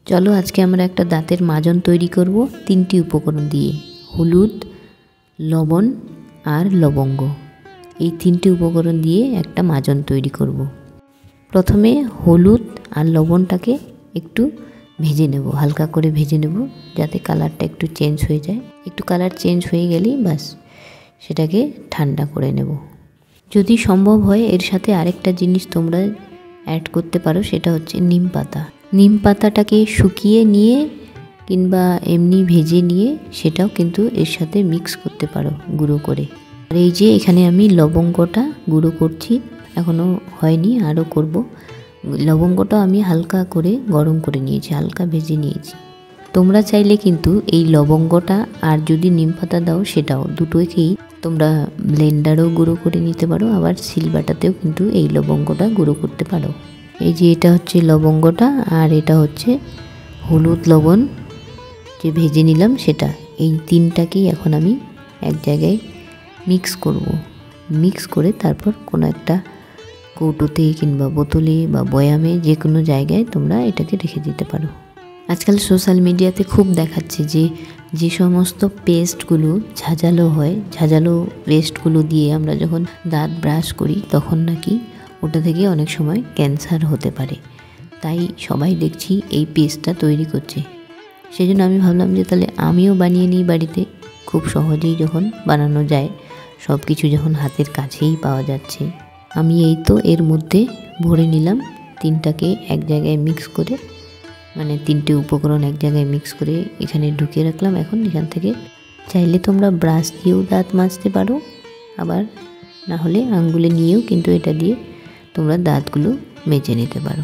চলো আজকে আমরা একটা দাঁতের মাজন তৈরি করব 3টি উপকরণ দিয়ে, হলুদ, লবণ আর লবঙ্গ। এই 3টি উপকরণ দিয়ে একটা মাজন তৈরি করব। প্রথমে হলুদ আর লবণটাকে একটু ভেজে নেব, হালকা করে ভেজে নেব যাতে কালারটা একটু চেঞ্জ হয়ে যায়। একটু কালার চেঞ্জ হয়ে গেলেই বাস সেটাকে ঠান্ডা করে নেব। যদি সম্ভব হয় এর সাথে আরেকটা জিনিস তোমরা অ্যাড করতে পারো, সেটা হচ্ছে নিম পাতা। নিম পাতাটাকে শুকিয়ে নিয়ে কিংবা এমনি ভেজে নিয়ে সেটাও কিন্তু এর সাথে মিক্স করতে পারো গুঁড়ো করে। আর এই যে এখানে আমি লবঙ্গটা গুঁড়ো করছি, এখনও হয়নি, আরও করব। লবঙ্গটা আমি হালকা করে গরম করে নিয়েছি, হালকা ভেজে নিয়েছি। তোমরা চাইলে কিন্তু এই লবঙ্গটা আর যদি নিম পাতা দাও সেটাও, দুটোকেই তোমরা ব্লেন্ডারও গুঁড়ো করে নিতে পারো, আবার শিলবাটাতেও কিন্তু এই লবঙ্গটা গুঁড়ো করতে পারো। এই যে এটা হচ্ছে লবঙ্গটা আর এটা হচ্ছে হলুদ লবণ যে ভেজে নিলাম সেটা। এই তিনটাকেই এখন আমি এক জায়গায় মিক্স করব। মিক্স করে তারপর কোনো একটা কৌটোতে কিংবা বোতলে বা বয়ামে যে কোনো জায়গায় তোমরা এটাকে রেখে দিতে পারো। আজকাল সোশ্যাল মিডিয়াতে খুব দেখাচ্ছে যে সমস্ত পেস্টগুলো ঝাঁঝালো হয়, ঝাঁঝালো পেস্টগুলো দিয়ে আমরা যখন দাঁত ব্রাশ করি তখন নাকি ওটা থেকে অনেক সময় ক্যান্সার হতে পারে। তাই সবাই দেখছি এই পেস্টটা তৈরি করছে। সেই জন্য আমি ভাবলাম যে তাহলে আমিও বানিয়ে নিই বাড়িতে, খুব সহজেই যখন বানানো যায়, সব কিছু যখন হাতের কাছেই পাওয়া যাচ্ছে। আমি এই তো এর মধ্যে ভরে নিলাম তিনটাকে এক জায়গায় মিক্স করে, মানে 3টে উপকরণ এক জায়গায় মিক্স করে এখানে ঢুকিয়ে রাখলাম। এখন এখান থেকে চাইলে তোমরা ব্রাশ দিয়েও দাঁত মাজতে পারো, আবার না হলে আঙ্গুলে নিয়েও কিন্তু এটা দিয়ে তোমরা দাঁতগুলো মেজে নিতে পারো।